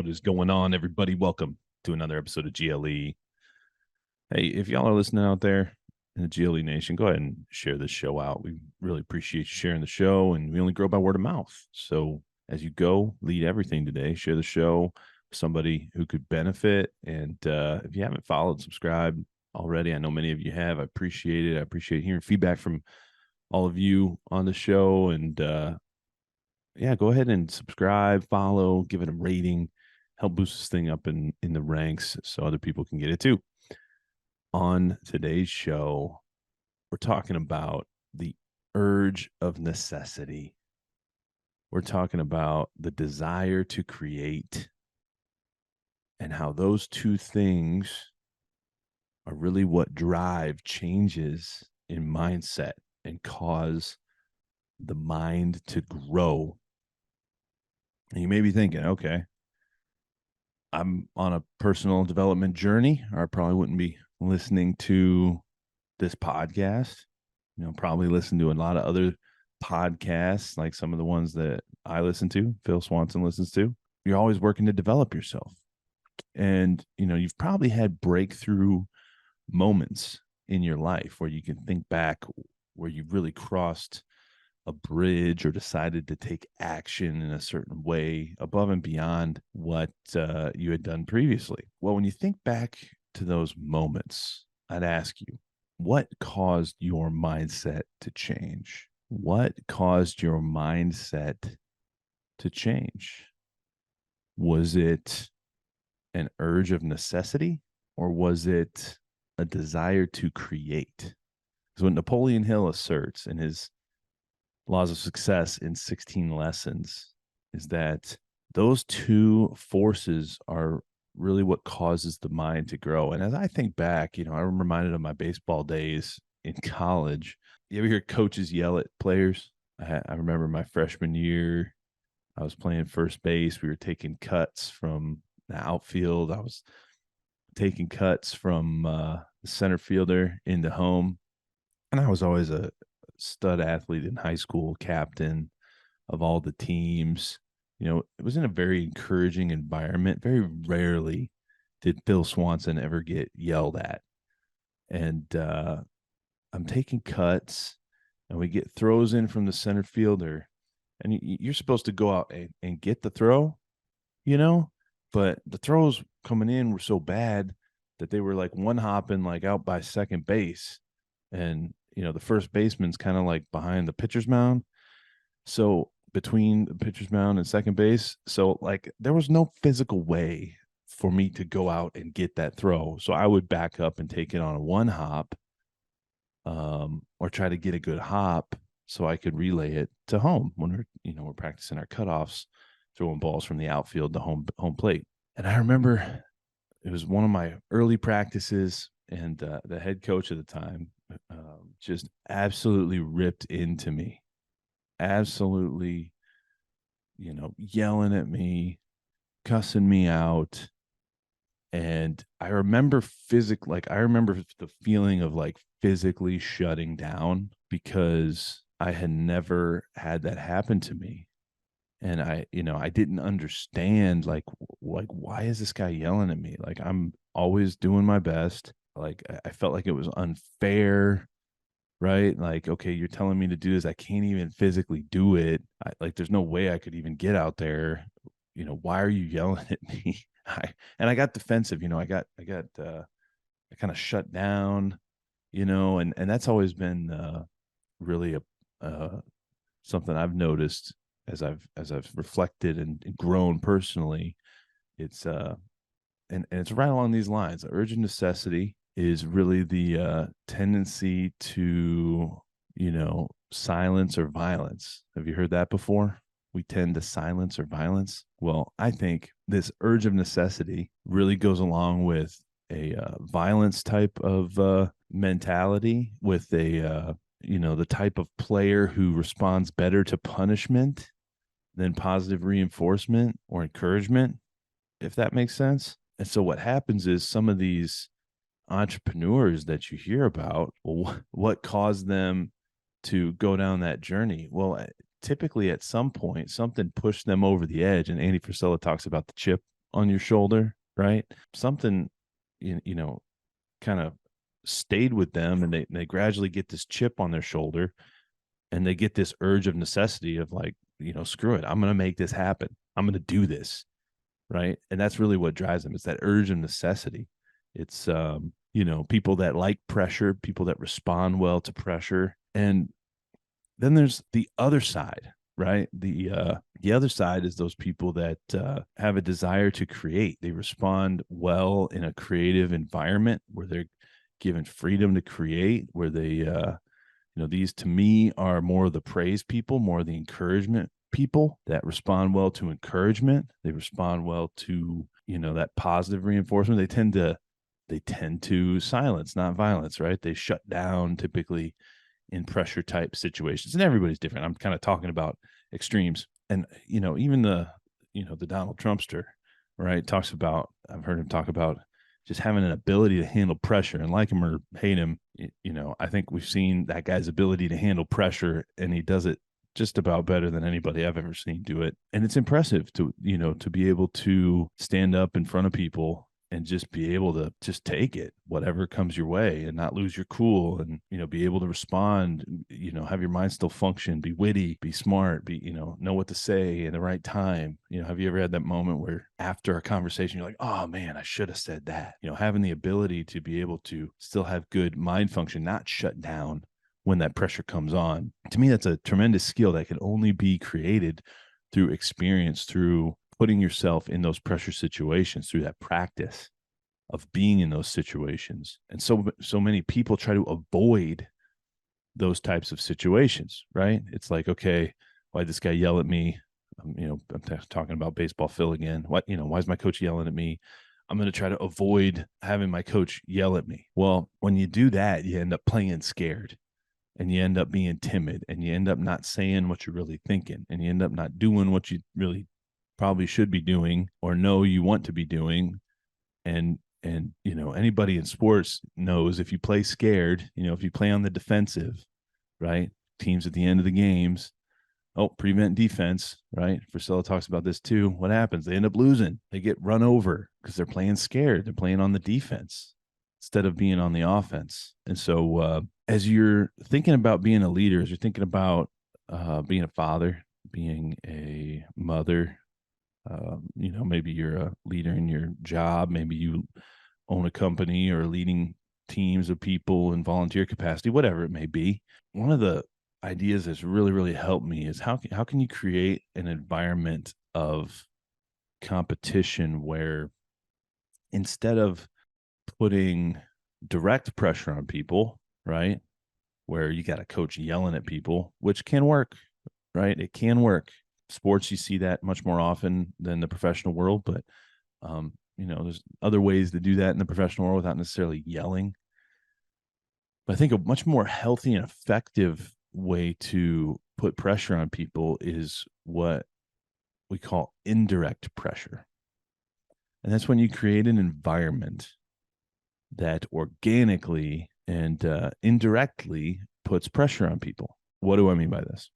What is going on, everybody? Welcome to another episode of GLE. Hey, if y'all are listening out there in the GLE Nation, go ahead and share this show out. We really appreciate you sharing the show, and we only grow by word of mouth. So as you go, lead everything today. Share the show with somebody who could benefit. And if you haven't followed, subscribe already, I know many of you have. I appreciate it. I appreciate hearing feedback from all of you on the show. And yeah, go ahead and subscribe, follow, give it a rating, help boost this thing up in the ranks so other people can get it too. On today's show, we're talking about the urge of necessity. We're talking about the desire to create and how those two things are really what drive changes in mindset and cause the mind to grow. And you may be thinking, okay, I'm on a personal development journey, or I probably wouldn't be listening to this podcast. Probably listen to a lot of other podcasts, like some of the ones that I listen to, Phil Swanson listens to. You're always working to develop yourself. And, you've probably had breakthrough moments in your life where you can think back where you really crossed a bridge or decided to take action in a certain way above and beyond what you had done previously. Well, when you think back to those moments, I'd ask you, what caused your mindset to change? What caused your mindset to change? Was it an urge of necessity, or was it a desire to create? Because what Napoleon Hill asserts in his Laws of Success in 16 Lessons is that those two forces are really what causes the mind to grow. And as I think back, I'm reminded of my baseball days in college. You ever hear coaches yell at players? I remember my freshman year, I was playing first base. We were taking cuts from the outfield. I was taking cuts from the center fielder into home. And I was always a stud athlete in high school, captain of all the teams. It was in a very encouraging environment. Very rarely did Phil Swanson ever get yelled at. And I'm taking cuts, and we get throws in from the center fielder. And you're supposed to go out and get the throw, but the throws coming in were so bad that they were like one hopping like out by second base. And the first baseman's kind of like behind the pitcher's mound. So between the pitcher's mound and second base. So like there was no physical way for me to go out and get that throw. So I would back up and take it on a one hop, or try to get a good hop so I could relay it to home when we're practicing our cutoffs, throwing balls from the outfield to home plate. And I remember it was one of my early practices, and the head coach at the time just absolutely ripped into me, absolutely, yelling at me, cussing me out. And I remember I remember the feeling of like physically shutting down because I had never had that happen to me. And I didn't understand like why is this guy yelling at me? Like I'm always doing my best. Like I felt like it was unfair, right? Like, okay, you're telling me to do this. I can't even physically do it. Like there's no way I could even get out there. Why are you yelling at me? I got defensive, I kind of shut down, and that's always been really something I've noticed as I've reflected and grown personally. It's and it's right along these lines. The urgent necessity is really the tendency to, silence or violence. Have you heard that before? We tend to silence or violence. Well, I think this urge of necessity really goes along with a violence type of mentality, with a the type of player who responds better to punishment than positive reinforcement or encouragement, if that makes sense. And so what happens is some of these entrepreneurs that you hear about, well, what caused them to go down that journey? Well, typically at some point, something pushed them over the edge. And Andy Frisella talks about the chip on your shoulder, right? Something, kind of stayed with them, and they gradually get this chip on their shoulder, and they get this urge of necessity of like, screw it, I'm going to make this happen. I'm going to do this. Right. And that's really what drives them. It's that urge of necessity. It's, people that like pressure, people that respond well to pressure. And then there's the other side, right? The other side is those people that have a desire to create. They respond well in a creative environment where they're given freedom to create, where they, these to me are more of the praise people, more of the encouragement people that respond well to encouragement. They respond well to, that positive reinforcement. They tend to silence, not violence, right? They shut down typically in pressure type situations, and everybody's different. I'm kind of talking about extremes. And, even the Donald Trumpster, right, talks about, I've heard him talk about just having an ability to handle pressure, and like him or hate him, I think we've seen that guy's ability to handle pressure, and he does it just about better than anybody I've ever seen do it. And it's impressive to be able to stand up in front of people and just be able to just take it, whatever comes your way, and not lose your cool, and, be able to respond, have your mind still function, be witty, be smart, be, know what to say in the right time. Have you ever had that moment where after a conversation, you're like, oh man, I should have said that, having the ability to be able to still have good mind function, not shut down when that pressure comes on. To me, that's a tremendous skill that can only be created through experience, through putting yourself in those pressure situations, through that practice of being in those situations. And so many people try to avoid those types of situations, right? It's like, okay, why'd this guy yell at me? I'm talking about baseball Phil again. Why is my coach yelling at me? I'm going to try to avoid having my coach yell at me. Well, when you do that, you end up playing scared, and you end up being timid, and you end up not saying what you're really thinking, and you end up not doing what you really probably should be doing or know you want to be doing. And anybody in sports knows, if you play scared, if you play on the defensive, right? Teams at the end of the games, prevent defense, right? Priscilla talks about this too. What happens? They end up losing. They get run over because they're playing scared. They're playing on the defense instead of being on the offense. And so as you're thinking about being a leader, as you're thinking about being a father, being a mother, maybe you're a leader in your job, maybe you own a company or leading teams of people in volunteer capacity, whatever it may be. One of the ideas that's really, really helped me is how can you create an environment of competition where, instead of putting direct pressure on people, right, where you got a coach yelling at people, which can work, right? It can work. Sports, you see that much more often than the professional world, but there's other ways to do that in the professional world without necessarily yelling. But I think a much more healthy and effective way to put pressure on people is what we call indirect pressure. And that's when you create an environment that organically and indirectly puts pressure on people. What do I mean by this?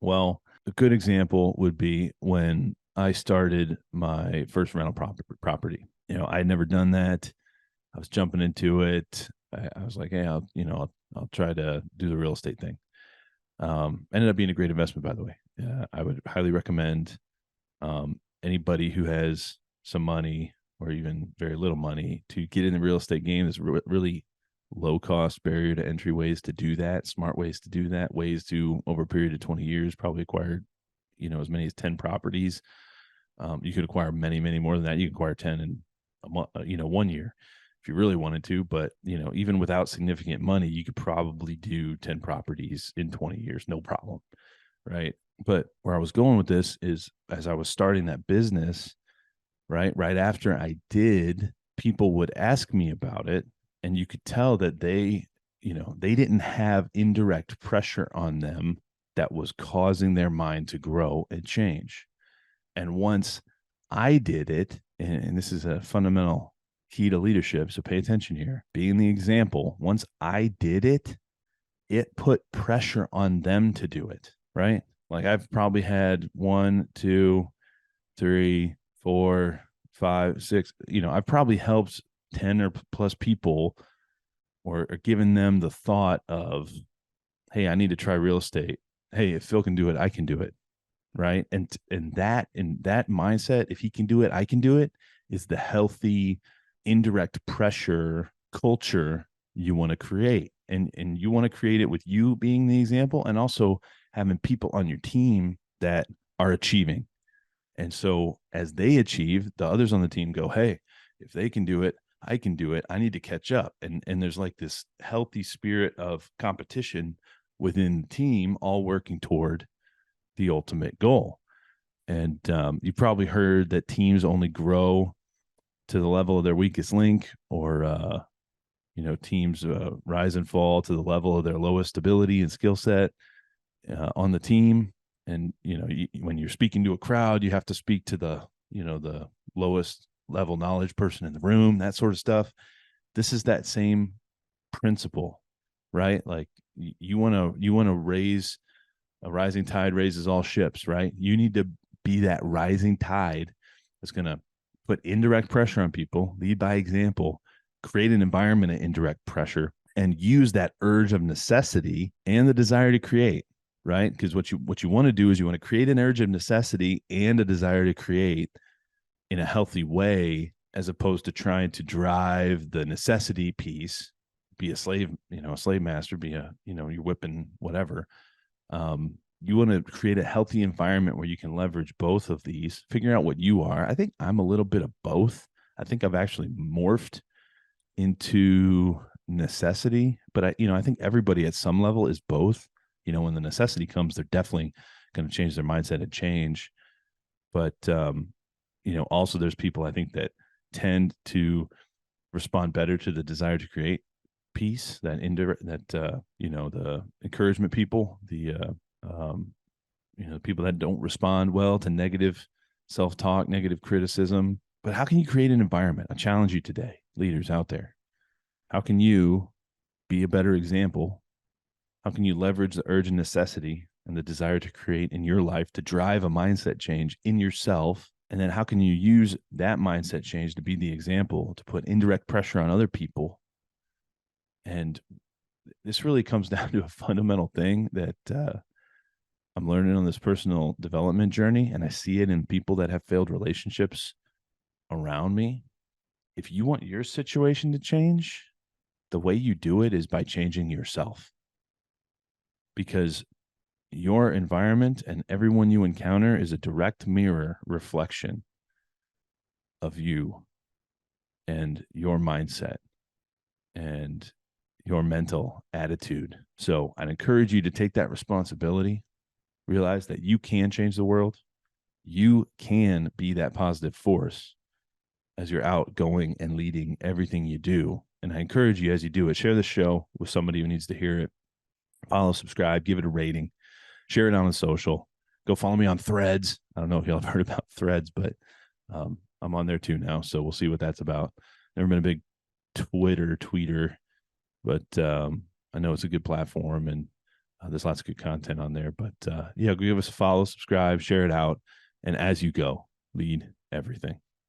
Well, a good example would be when I started my first rental property. I had never done that. I was jumping into it. I was like, hey, I'll try to do the real estate thing. Ended up being a great investment, by the way. I would highly recommend anybody who has some money or even very little money to get in the real estate game. There's really low cost barrier to entry ways to do that, smart ways to do that, ways to, over a period of 20 years, probably acquire, as many as 10 properties. You could acquire many, many more than that. You can acquire 10 in a month, 1 year if you really wanted to. But, even without significant money, you could probably do 10 properties in 20 years, no problem. Right. But where I was going with this is, as I was starting that business, right after I did, people would ask me about it, and you could tell that they didn't have indirect pressure on them that was causing their mind to grow and change. And once I did it, and this is a fundamental key to leadership, so pay attention here, being the example, once I did it, it put pressure on them to do it, right? Like I've probably had 1, 2, 3, 4, 5, 6, I've probably helped 10 or plus people, or given them the thought of, hey, I need to try real estate. Hey, if Phil can do it, I can do it. Right. And that mindset, if he can do it, I can do it, is the healthy indirect pressure culture you want to create. And you want to create it with you being the example, and also having people on your team that are achieving. And so as they achieve, the others on the team go, hey, if they can do it, I can do it. I need to catch up. And there's like this healthy spirit of competition within the team, all working toward the ultimate goal. And you probably heard that teams only grow to the level of their weakest link, or teams rise and fall to the level of their lowest ability and skill set on the team. And when you're speaking to a crowd, you have to speak to the lowest level knowledge person in the room, that sort of stuff. This is that same principle, right? Like you want to raise a rising tide raises all ships, right? You need to be that rising tide that's going to put indirect pressure on people, lead by example, create an environment of indirect pressure, and use that urge of necessity and the desire to create, right? Because what you want to do is you want to create an urge of necessity and a desire to create in a healthy way, as opposed to trying to drive the necessity piece, be a slave, a slave master, be you're whipping whatever. You want to create a healthy environment where you can leverage both of these, figure out what you are. I think I'm a little bit of both. I think I've actually morphed into necessity, but I think everybody at some level is both. When the necessity comes, they're definitely going to change their mindset and change. But also there's people I think that tend to respond better to the desire to create piece, that indirect, that the encouragement people, the people that don't respond well to negative self-talk, negative criticism. But how can you create an environment? I challenge you today, leaders out there. How can you be a better example? How can you leverage the urge and necessity and the desire to create in your life to drive a mindset change in yourself? And then how can you use that mindset change to be the example, to put indirect pressure on other people? And this really comes down to a fundamental thing that I'm learning on this personal development journey, and I see it in people that have failed relationships around me. If you want your situation to change, the way you do it is by changing yourself, because your environment and everyone you encounter is a direct mirror reflection of you and your mindset and your mental attitude. So I'd encourage you to take that responsibility, realize that you can change the world. You can be that positive force as you're out going and leading everything you do. And I encourage you, as you do it, share the show with somebody who needs to hear it. Follow, subscribe, give it a rating, share it on social. Go follow me on Threads. I don't know if y'all have heard about Threads, but I'm on there too now. So we'll see what that's about. Never been a big tweeter, but I know it's a good platform, and there's lots of good content on there. But go give us a follow, subscribe, share it out. And as you go, lead everything.